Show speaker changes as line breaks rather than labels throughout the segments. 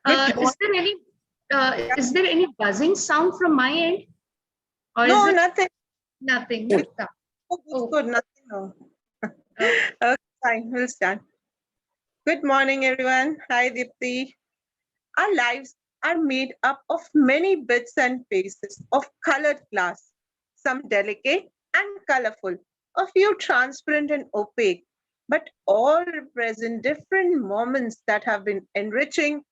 Good
Is there any buzzing sound from my end, or
No,
is it
nothing.
nothing?
Good.
Yeah.
Oh, it's
Oh,
good. Nothing. No.
okay.
Okay, fine. We'll start. Good morning, everyone. Hi, Dipti. Our lives are made up of many bits and pieces of colored glass, some delicate and colorful, a few transparent and opaque, but all represent different moments that have been enriching,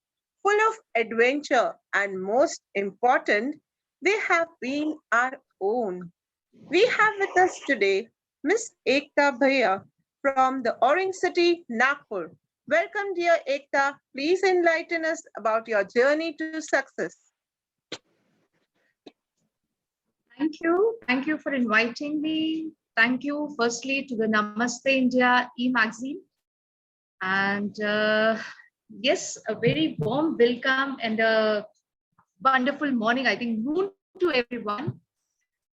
full of adventure, and most important, they have been our own. We have with us today Miss Ekta Bhaiya from the Orange City, Nagpur. Welcome, dear Ekta. Please enlighten us about your journey to success.
Thank you. Thank you for inviting me. Thank you, firstly, to the Namaste India e-magazine. And yes, a very warm welcome and a wonderful morning, I think, noon to everyone.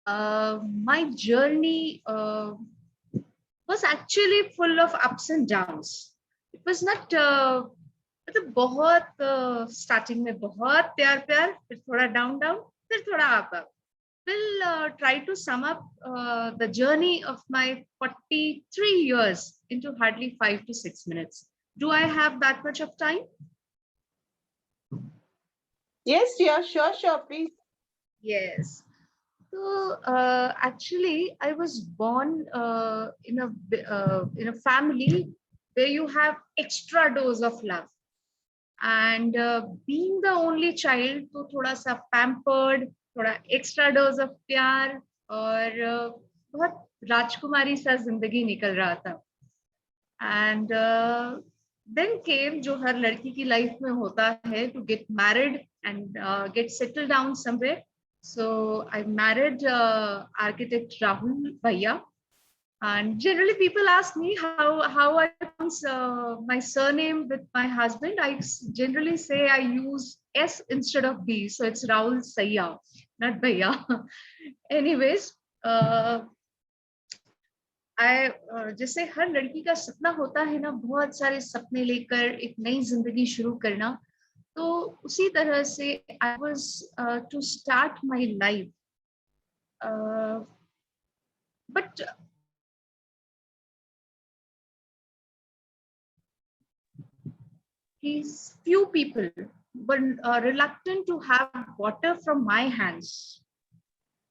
My journey was actually full of ups and downs. It was not मतलब बहुत starting में बहुत प्यार प्यार, फिर थोड़ा down down, फिर थोड़ा up. We'll try to sum up the journey of my 43 years into hardly 5 to 6 minutes. Do I have that much of time?
Yes, dear, sure, please.
Yes. So actually, I was born in a family where you have extra dose of love, and being the only child, तो थोड़ा सा pampered, थोड़ा extra dose of प्यार और बहुत राजकुमारी सा जिंदगी निकल रहा था. And then came जो हर लड़की की लाइफ में होता है, to get married and get settled down somewhere. So I married architect Rahul Bhaiya. And generally people ask me how I pronounce my surname with my husband. I generally say I use S instead of B. So it's Rahul Sayya, not Bhaiya. Anyways, जैसे हर लड़की का सपना होता है ना, बहुत सारे सपने लेकर एक नई जिंदगी शुरू करना, तो उसी तरह से I was to start my life. But few people were reluctant to have water from my hands.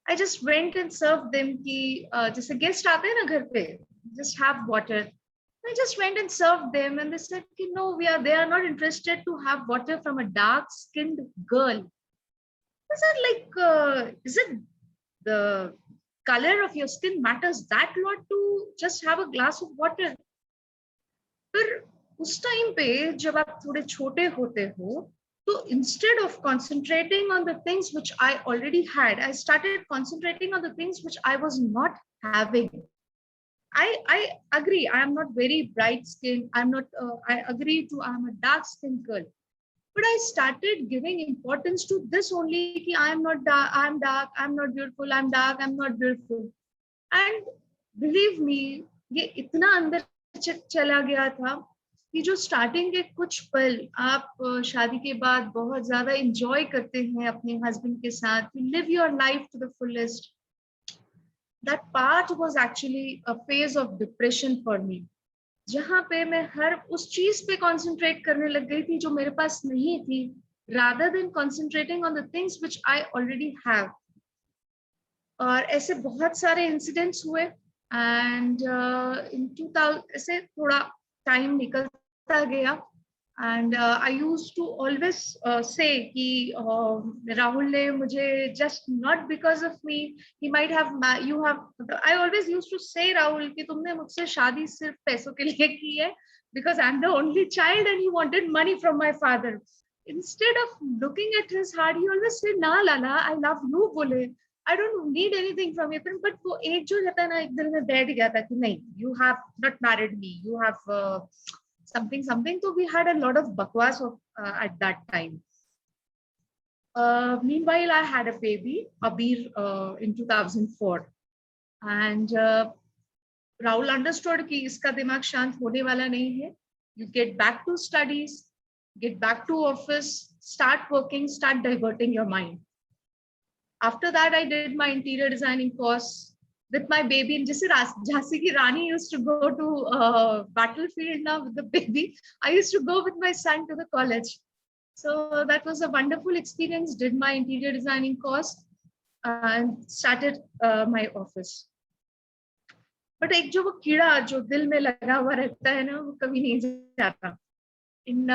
I just went and served them कि जैसे गेस्ट आते हैं ना घर पे, just have water. I just went and served them, and they said, "No, they are not interested to have water from a dark-skinned girl." I said, like, is it the color of your skin matters that lot to just have a glass of water? फिर उस time पे जब आप थोड़े छोटे होते हो, तो instead of concentrating on the things which I already had, I started concentrating on the things which I was not having. I agree, I am not very bright skinned, I agree to I'm a dark skinned girl, but I started giving importance to this only कि I am not dark, I'm not beautiful, I'm dark, I'm not beautiful. And believe me, ये इतना अंदर चला गया था कि जो starting के कुछ पल आप शादी के बाद बहुत ज्यादा एंजॉय करते हैं अपने हस्बैंड के साथ, you live your life to the fullest. That part was actually a phase of depression for me, जहाँ पे मैं हर उस चीज पे कंसंट्रेट करने लग गई थी जो मेरे पास नहीं थी, rather than concentrating on the things which I already have. और ऐसे बहुत सारे इंसिडेंट्स हुए, एंड इन 2000 ऐसे थोड़ा टाइम निकलता गया, and I used to always say कि राहुल ने मुझे just not because of me, he might have you have, I always used to say Rahul कि तुमने मुझसे शादी सिर्फ पैसों के लिए की है, because I'm the only child and he wanted money from my father. Instead of looking at his heart, he always said, "Na Lala, I love you, bole. I don't need anything from you." But वो एक जो रहता है ना, एक दिल में बैठ गया था कि नहीं, you have not married me, you have something. So we had a lot of bakwas at that time. Meanwhile, I had a baby, Abir, in 2004, and Rahul understood कि इसका दिमाग शांत होने वाला नहीं है. You get back to studies. get back to office, start working, start diverting your mind. After that, I did my interior designing course with my baby. And just Jhansi ki Rani used to go to battlefield now with the baby. I used to go with my son to the college. So that was a wonderful experience. Did my interior designing course and started my office. But एक जो वो कीड़ा जो दिल में लगा हुआ रहता है ना, वो कभी नहीं जाता. In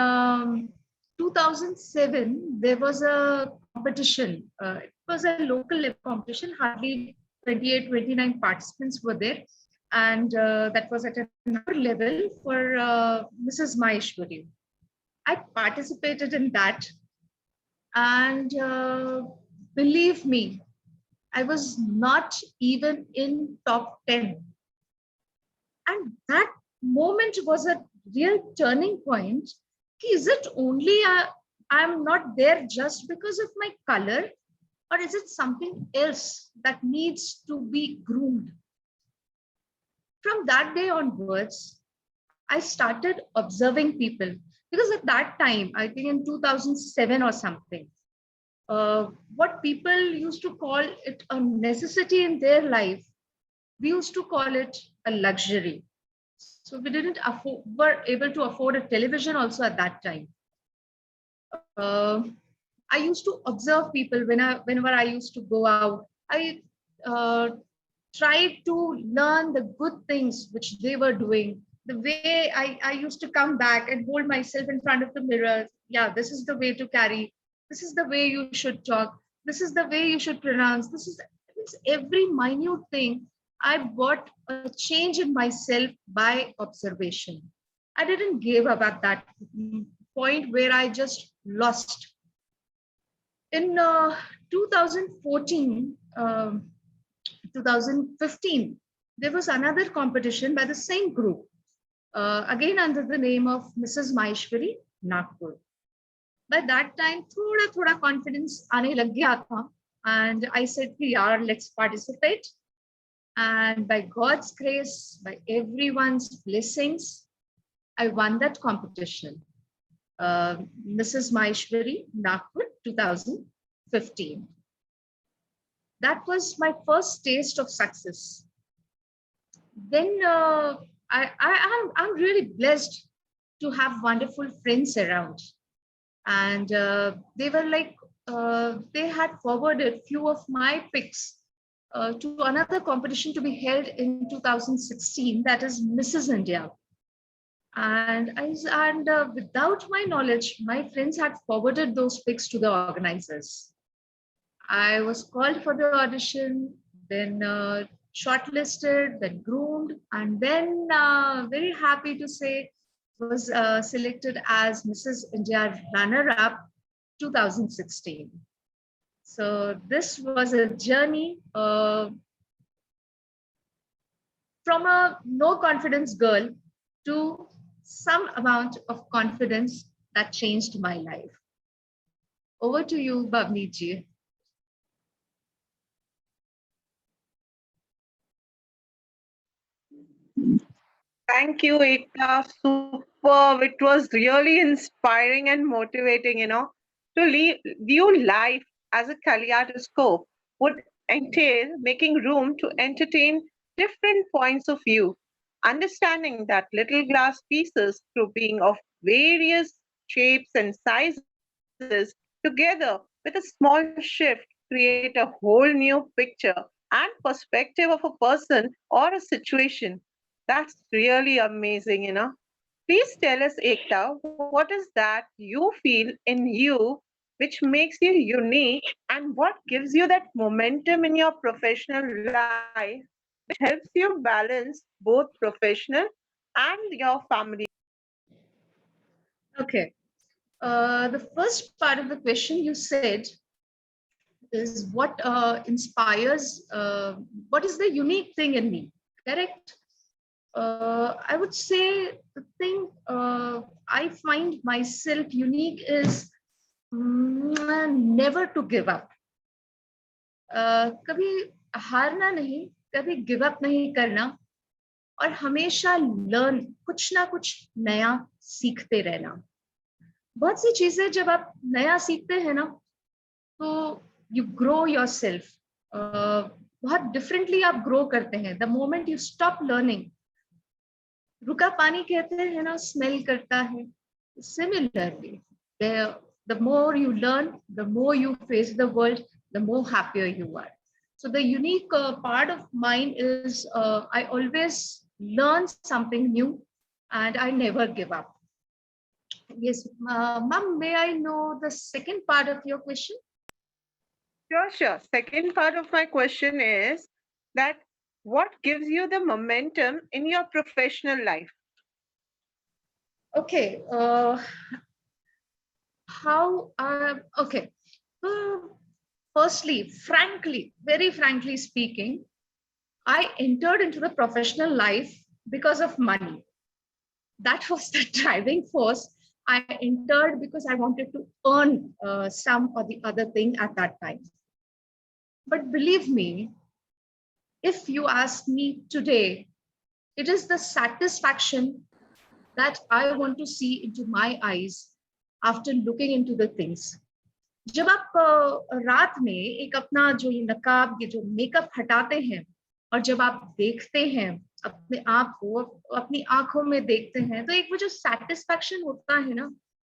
2007, there was a competition. It was a local level competition. Hardly 28, 29 participants were there. And that was at another level for Mrs. Maheshwari. I participated in that. And believe me, I was not even in top 10. And that moment was a real turning point. Is it only I'm not there just because of my color, or is it something else that needs to be groomed? From that day onwards, I started observing people, because at that time, I think in 2007 or something, what people used to call it a necessity in their life, we used to call it a luxury. So we didn't were able to afford a television also at that time. I used to observe people whenever I used to go out. I tried to learn the good things which they were doing. The way I used to come back and hold myself in front of the mirror. Yeah, this is the way to carry. This is the way you should talk. This is the way you should pronounce. This is every minute thing. I brought a change in myself by observation. I didn't give up at that point where I just lost. In 2014, 2015, there was another competition by the same group, again under the name of Mrs. Maheshwari, Nagpur. By that time, thoda confidence aane lag gaya tha, and I said, yaar, let's participate. And by God's grace, by everyone's blessings, I won that competition. Mrs. Maheshwari, Nagpur, 2015. That was my first taste of success. Then I'm really blessed to have wonderful friends around. And they were like, they had forwarded few of my picks to another competition to be held in 2016, that is Mrs. India. And without my knowledge, my friends had forwarded those pics to the organizers. I was called for the audition, then shortlisted, then groomed, and then very happy to say was selected as Mrs. India runner-up 2016. So this was a journey from a no confidence girl to some amount of confidence that changed my life. Over to you, Bhavneet ji.
Thank you, Ekta. Superb. It was really inspiring and motivating, to view life as a kaleidoscope would entail making room to entertain different points of view, understanding that little glass pieces, through being of various shapes and sizes, together with a small shift, create a whole new picture and perspective of a person or a situation. That's really amazing. Please tell us, Ekta, what is that you feel in you which makes you unique, and what gives you that momentum in your professional life which helps you balance both professional and your family?
Okay. The first part of the question you said is what inspires, what is the unique thing in me, correct? I would say the thing I find myself unique is never to give up. कभी हारना नहीं, कभी give up नहीं करना, और हमेशा learn, कुछ ना कुछ नया सीखते रहना. बहुत सी चीजें जब आप नया सीखते हैं ना, तो यू ग्रो योरसेल्फ, बहुत डिफरेंटली आप ग्रो करते हैं the moment you stop learning. रुका पानी कहते हैं ना, स्मेल करता है. Similarly, the more you learn, the more you face the world, the more happier you are. So the unique part of mine is I always learn something new and I never give up. Yes, ma'am, may I know the second part of your question?
Sure, sure. Second part of my question is that what gives you the momentum in your professional life?
Okay. Okay. Uh, Firstly, frankly, very frankly speaking, I entered into the professional life because of money. That was the driving force. I entered because I wanted to earn some or the other thing at that time. But believe me, if you ask me today, it is the satisfaction that I want to see into my eyes after looking into the things. जब आप रात में एक अपना जो ये नकाब, ये जो मेकअप हटाते हैं और जब आप देखते हैं अपने आप को, अपनी आंखों में देखते हैं, तो एक वो जो सेटिस्फैक्शन होता है ना,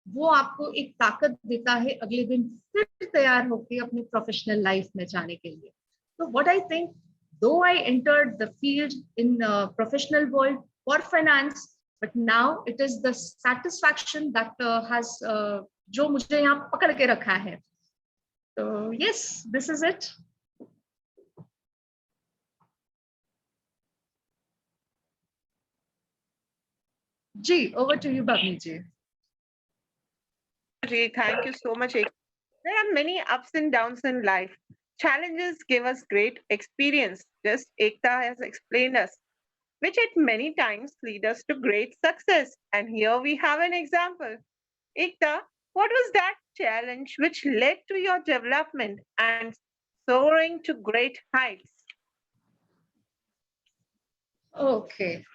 वो आपको एक ताकत देता है अगले दिन फिर तैयार होके अपने प्रोफेशनल लाइफ में जाने के लिए. तो what I think, though I entered the field in professional world for finance, but now it is the satisfaction that has जो मुझे यहाँ पकड़ के रखा है. तो यस, दिस इज इट. जी, over to you Bhavni ji.
Thank you so much. There are many ups and downs in life. Challenges give us great experience, just Ekta has explained us, which at many times lead us to great success. And here we have an example. Ekta, what was that challenge which led to your development and soaring to great heights?
Okay.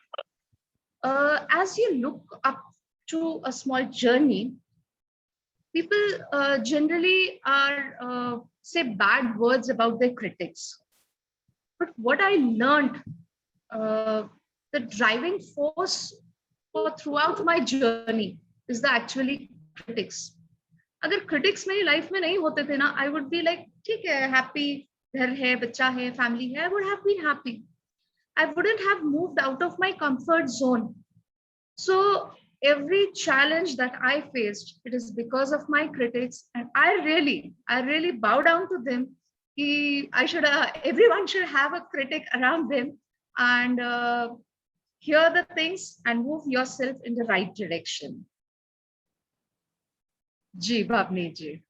As you look up to a small journey, people generally are say bad words about their critics. But what I learned, the driving force for throughout my journey is the actually critics. अगर critics मेरी life में नहीं होते थे ना, I would be like, ठीक है, happy, घर है, बच्चा है, family है, I would have been happy. I wouldn't have moved out of my comfort zone. So every challenge that I faced, it is because of my critics, and I really bow down to them. Everyone should have a critic around them and hear the things and move yourself in the right direction. Ji, Bhavni ji.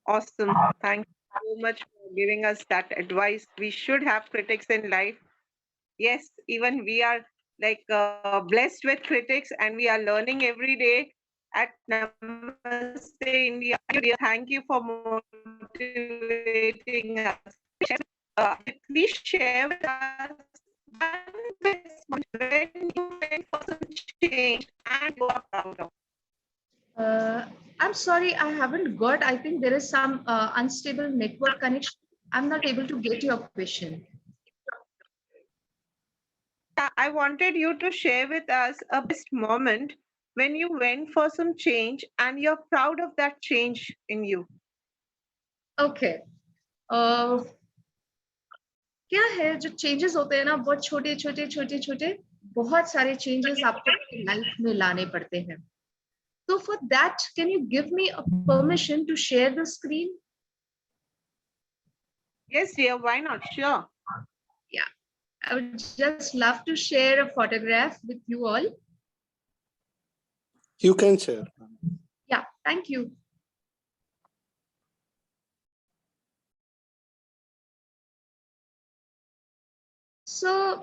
Awesome. Thank you so much for giving us that advice. We should have critics in life. Yes, even we are like blessed with critics and we are learning every day at Namaste India. Thank you for motivating us. Please share with us one best moment when you went for some change and you are proud of.
I'm sorry, I haven't got. I think there is some unstable network connection. I'm not able to get your question.
I wanted you to share with us a best moment when you went for some change and you're proud of that change in you.
Okay. क्या है जो changes होते हैं ना, बहुत छोटे छोटे बहुत सारे चेंजेस आपको लाइफ में लाने पड़ते हैं. So for that, can you give me a permission to share the screen?
Yes, dear, why not? Sure.
Yeah, I would just love to share a photograph with you all.
You can share.
Yeah, thank you. So,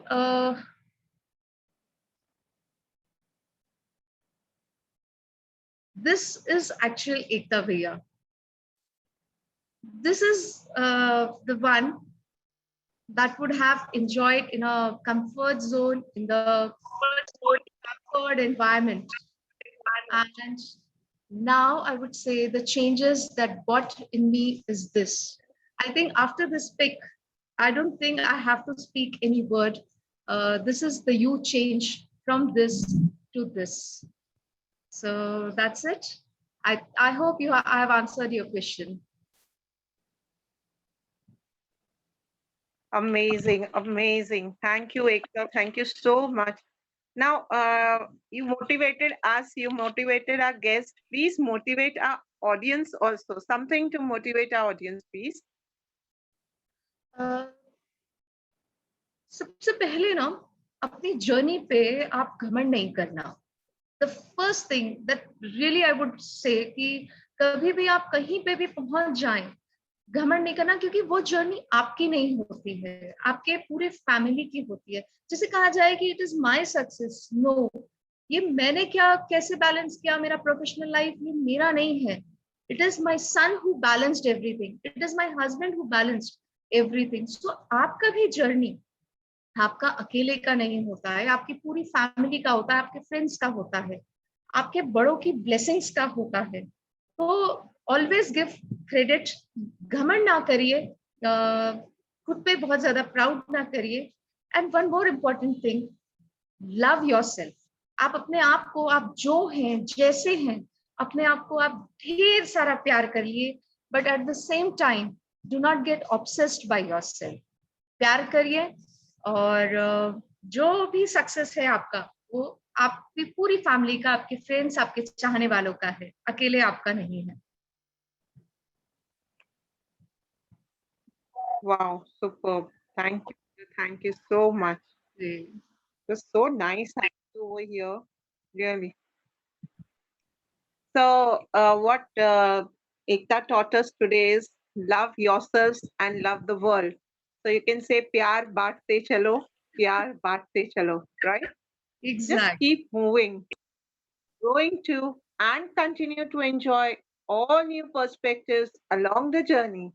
this is actually Ekta Bhaiya. This is the one that would have enjoyed in a comfort zone, in the comfort environment. And now I would say the changes that brought in me is this. I think after this pic, I don't think I have to speak any word. This is the you change from this to this. So that's it. I hope I have answered your question.
Amazing, amazing. Thank you, Ekta. Thank you so much. Now, you motivated us, you motivated our guests. Please motivate our audience also. Something to motivate our audience, please.
सबसे पहले ना अपनी journey पे आप घमंड नहीं करना. The first thing that really I would say कि कभी भी आप कहीं पे भी पहुंच जाएं, घमंड नहीं करना, क्योंकि वो जर्नी आपकी नहीं होती है, आपके पूरे फैमिली की होती है. जैसे कहा जाए कि it is my success, no, ये मैंने क्या कैसे बैलेंस किया मेरा प्रोफेशनल लाइफ, ये मेरा नहीं है. It is my son who balanced everything, it is my husband who balanced everything. So आपका भी जर्नी आपका अकेले का नहीं होता है, आपकी पूरी फैमिली का होता है, आपके फ्रेंड्स का होता है, आपके बड़ों की ब्लेसिंग्स का होता है. तो ऑलवेज गिव क्रेडिट, घमंड ना करिए, खुद पे बहुत ज्यादा प्राउड ना करिए. And one more important thing, love yourself. आप अपने आप को, आप जो हैं जैसे हैं, अपने आप को आप ढेर सारा प्यार करिए, but at the same time do not gate obsessed by yourself. प्यार करिए, और जो भी सक्सेस है आपका, वो आपकी पूरी फैमिली का, आपके फ्रेंड्स, आपके चाहने वालों का है, अकेले आपका नहीं है.
Wow, superb. Thank you so much. It was so nice having you over here, really. So, what Ekta taught us today is love yourselves and love the world. So you can say प्यार बांटते चलो, प्यार बांटते चलो, right? Just
Exactly.
keep moving, growing too, and continue to enjoy all new perspectives along the journey.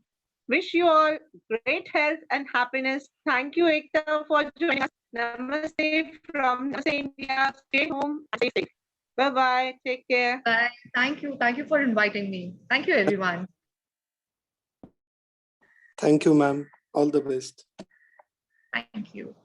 Wish you all great health and happiness. Thank you, Ekta, for joining us. Namaste from Namaste India. Stay home and stay safe. Bye bye. Take care.
Bye. Thank you for inviting me. Thank you, everyone.
Thank you, ma'am. All the best.
Thank you.